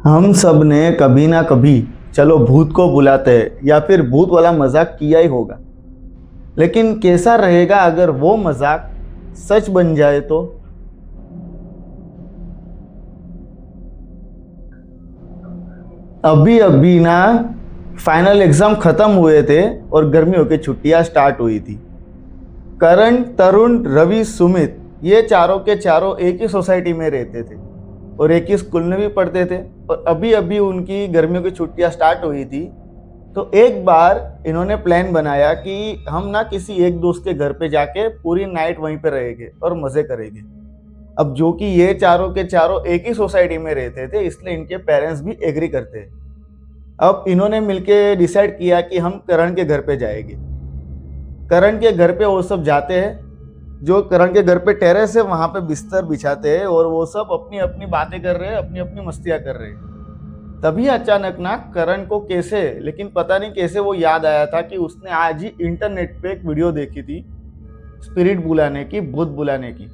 हम सब ने कभी ना कभी चलो भूत को बुलाते हैं या फिर भूत वाला मजाक किया ही होगा। लेकिन कैसा रहेगा अगर वो मजाक सच बन जाए तो? अभी अभी ना फाइनल एग्जाम खत्म हुए थे और गर्मियों की छुट्टियां स्टार्ट हुई थी। करण, तरुण, रवि, सुमित, ये चारों के चारों एक ही सोसाइटी में रहते थे और एक ही स्कूल में भी पढ़ते थे। और अभी अभी उनकी गर्मियों की छुट्टियां स्टार्ट हुई थी, तो एक बार इन्होंने प्लान बनाया कि हम ना किसी एक दोस्त के घर पे जाके पूरी नाइट वहीं पे रहेंगे और मजे करेंगे। अब जो कि ये चारों के चारों एक ही सोसाइटी में रहते थे, इसलिए इनके पेरेंट्स भी एग्री करते हैं। अब इन्होंने मिलके डिसाइड किया कि हम करण के घर पे जाएंगे। करण के घर पे वो सब जाते हैं। जो करण के घर पे टेरेस है, वहां पे बिस्तर बिछाते हैं और वो सब अपनी अपनी बातें कर रहे हैं, अपनी अपनी मस्तियां कर रहे हैं। तभी अचानक ना करण को कैसे, लेकिन पता नहीं कैसे वो याद आया था कि उसने आज ही इंटरनेट पे एक वीडियो देखी थी स्पिरिट बुलाने की, भूत बुलाने की।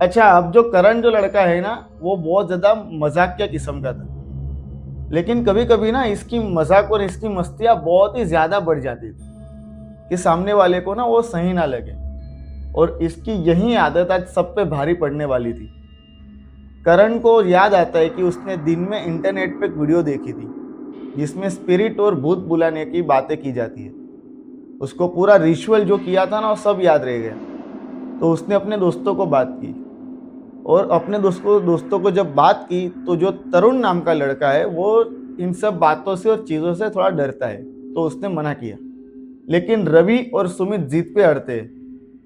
अच्छा, अब जो करण जो लड़का है ना, वो बहुत ज्यादा मजाकिया किस्म का था। लेकिन कभी कभी ना इसकी मजाक और इसकी मस्तियां बहुत ही ज्यादा बढ़ जाती थी कि सामने वाले को ना वो सही ना लगे। और इसकी यही आदत आज सब पे भारी पड़ने वाली थी। करण को याद आता है कि उसने दिन में इंटरनेट पे एक वीडियो देखी थी जिसमें स्पिरिट और भूत बुलाने की बातें की जाती है। उसको पूरा रिचुअल जो किया था ना, वो सब याद रह गया। तो उसने अपने दोस्तों को बात की और अपने दोस्तों को जब बात की, तो जो तरुण नाम का लड़का है वो इन सब बातों से और चीज़ों से थोड़ा डरता है, तो उसने मना किया। लेकिन रवि और सुमित जीत पे अड़ते हैं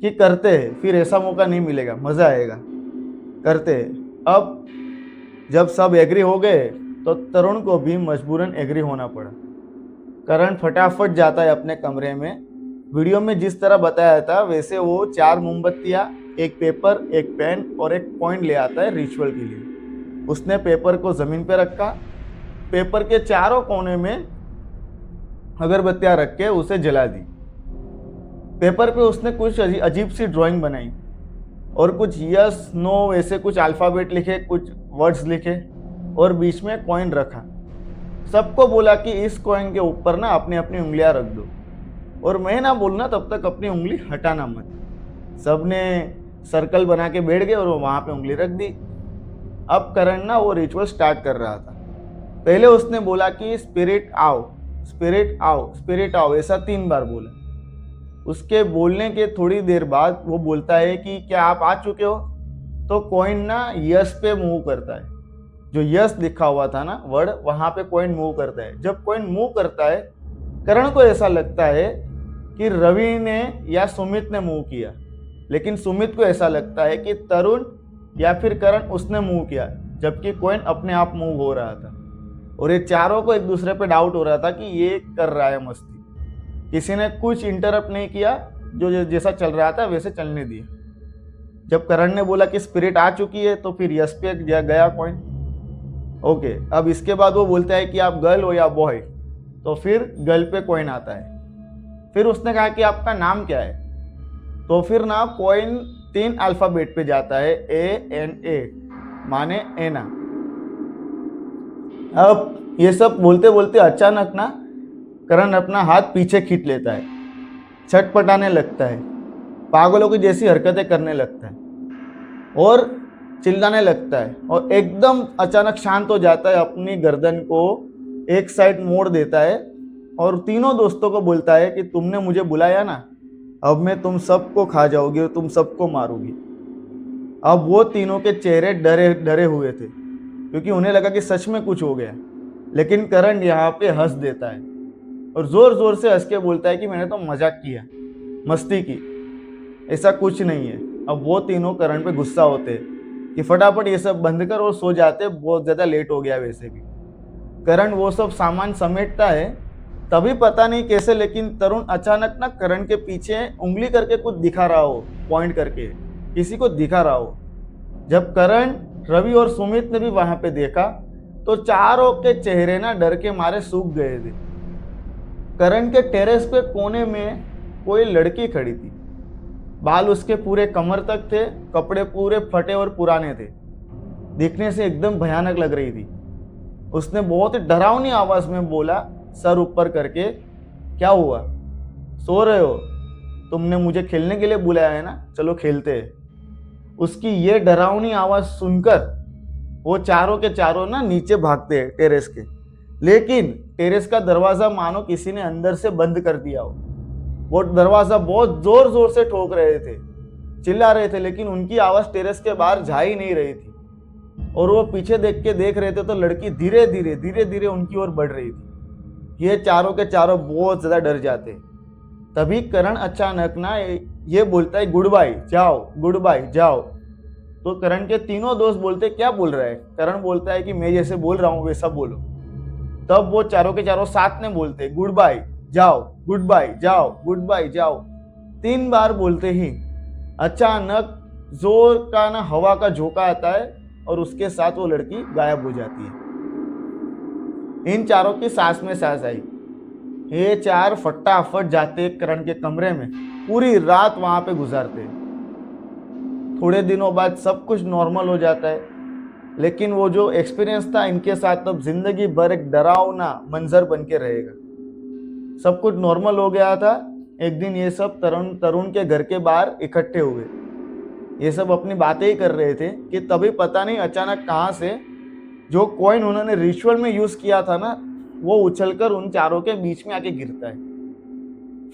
कि करते हैं, फिर ऐसा मौका नहीं मिलेगा, मज़ा आएगा, करते हैं। अब जब सब एग्री हो गए तो तरुण को भी मजबूरन एग्री होना पड़ा। करण फटाफट जाता है अपने कमरे में। वीडियो में जिस तरह बताया था वैसे वो 4 मोमबत्तियां, एक पेपर, एक पेन और एक कॉइन ले आता है रिचुअल के लिए। उसने पेपर को जमीन पे रखा। पेपर के चारों कोने में अगरबत्तियां रख के उसे जला दी। पेपर पे उसने कुछ अजीब सी ड्राइंग बनाई और कुछ यस नो ऐसे कुछ अल्फ़ाबेट लिखे, कुछ वर्ड्स लिखे और बीच में कॉइन रखा। सबको बोला कि इस कॉइन के ऊपर ना अपनी अपनी उंगलियां रख दो और मैं ना बोलना तब तक अपनी उंगली हटाना मत। सबने सर्कल बना के बैठ गए और वो वहां पे उंगली रख दी। अब करण ना वो रिचुअल स्टार्ट कर रहा था। पहले उसने बोला कि स्पिरिट आओ, स्पिरिट आओ, स्पिरिट आओ, ऐसा 3 बार बोला। उसके बोलने के थोड़ी देर बाद वो बोलता है कि क्या आप आ चुके हो? तो कॉइन ना यस पे मूव करता है। जो यस लिखा हुआ था ना वर्ड, वहां पे कॉइन मूव करता है। जब कॉइन मूव करता है, करण को ऐसा लगता है कि रवि ने या सुमित ने मूव किया, लेकिन सुमित को ऐसा लगता है कि तरुण या फिर करण उसने मूव किया, जबकि कॉइन अपने आप मूव हो रहा था। और ये चारों को एक दूसरे पे डाउट हो रहा था कि ये कर रहा है मस्ती। किसी ने कुछ इंटरप्ट नहीं किया, जो जैसा चल रहा था वैसे चलने दिया। जब करण ने बोला कि स्पिरिट आ चुकी है, तो फिर यस पे गया कॉइन। ओके, अब इसके बाद वो बोलता है कि आप गर्ल हो या बॉय, तो फिर गर्ल पे कॉइन आता है। फिर उसने कहा कि आपका नाम क्या है, तो फिर ना कॉइन 3 अल्फाबेट पे जाता है, ANA, माने एना। अब ये सब बोलते बोलते अचानक ना करण अपना हाथ पीछे खींच लेता है, छटपटाने लगता है, पागलों की जैसी हरकतें करने लगता है और चिल्लाने लगता है और एकदम अचानक शांत हो जाता है। अपनी गर्दन को एक साइड मोड़ देता है और तीनों दोस्तों को बोलता है कि तुमने मुझे बुलाया ना, अब मैं तुम सबको खा जाऊंगी और तुम सबको मारूंगी। अब वो तीनों के चेहरे डरे डरे हुए थे क्योंकि उन्हें लगा कि सच में कुछ हो गया। लेकिन करण यहाँ पे हंस देता है और जोर जोर से हंस के बोलता है कि मैंने तो मजाक किया, मस्ती की, ऐसा कुछ नहीं है। अब वो तीनों करण पे गुस्सा होते हैं कि फटाफट ये सब बंद कर और सो जाते, बहुत ज़्यादा लेट हो गया वैसे भी। करण वो सब सामान समेटता है, तभी पता नहीं कैसे, लेकिन तरुण अचानक ना करण के पीछे उंगली करके कुछ दिखा रहा हो, पॉइंट करके किसी को दिखा रहा हो। जब करण, रवि और सुमित ने भी वहां पे देखा तो चारों के चेहरे ना डर के मारे सूख गए थे। करण के टेरेस पे कोने में कोई लड़की खड़ी थी। बाल उसके पूरे कमर तक थे, कपड़े पूरे फटे और पुराने थे, दिखने से एकदम भयानक लग रही थी। उसने बहुत ही डरावनी आवाज में बोला, सर ऊपर करके, क्या हुआ, सो रहे हो, तुमने मुझे खेलने के लिए बुलाया है ना, चलो खेलते हैं। उसकी ये डरावनी आवाज सुनकर वो चारों के चारों ना नीचे भागते हैं टेरेस के। लेकिन टेरेस का दरवाजा मानो किसी ने अंदर से बंद कर दिया हो। वो दरवाजा बहुत जोर जोर से ठोक रहे थे, चिल्ला रहे थे, लेकिन उनकी आवाज टेरेस के बाहर जा ही नहीं रही थी। और वो पीछे देख रहे थे तो लड़की धीरे धीरे उनकी ओर बढ़ रही थी। ये चारों के चारों बहुत ज्यादा डर जाते। तभी करण अचानक ना ये बोलता है, गुड बाय जाओ, गुड बाय जाओ। तो करण के तीनों दोस्त बोलते, क्या बोल रहा है। करण बोलता है कि मैं जैसे बोल रहा हूँ वैसा बोलो। तब वो चारों के चारों साथ में बोलते, गुड बाय जाओ, गुड बाय जाओ, गुड बाय जाओ। 3 बार बोलते ही अचानक जोर का ना हवा का झोंका आता है और उसके साथ वो लड़की गायब हो जाती है। इन चारों की सांस में सांस आई। ये चार फटाफट जाते करण के कमरे में, पूरी रात वहां पे गुजारते। थोड़े दिनों बाद सब कुछ नॉर्मल हो जाता है, लेकिन वो जो एक्सपीरियंस था इनके साथ अब जिंदगी भर एक डरावना मंजर बन के रहेगा। सब कुछ नॉर्मल हो गया था। एक दिन ये सब तरुण के घर के बाहर इकट्ठे हुए। ये सब अपनी बातें ही कर रहे थे कि तभी पता नहीं अचानक कहाँ से जो कॉइन उन्होंने रिचुअल में यूज किया था ना, वो उछलकर उन चारों के बीच में आके गिरता है।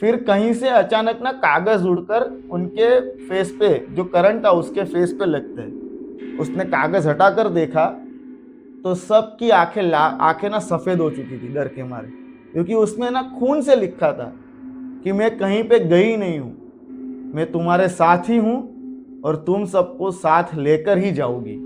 फिर कहीं से अचानक ना कागज उड़कर उनके फेस पे, जो करंट था उसके फेस पे लगता है। उसने कागज हटाकर देखा तो सबकी आंखें ना सफेद हो चुकी थी डर के मारे, क्योंकि उसमें ना खून से लिखा था कि मैं कहीं पे गई नहीं हूं, मैं तुम्हारे साथ ही हूं और तुम सबको साथ लेकर ही जाओगी।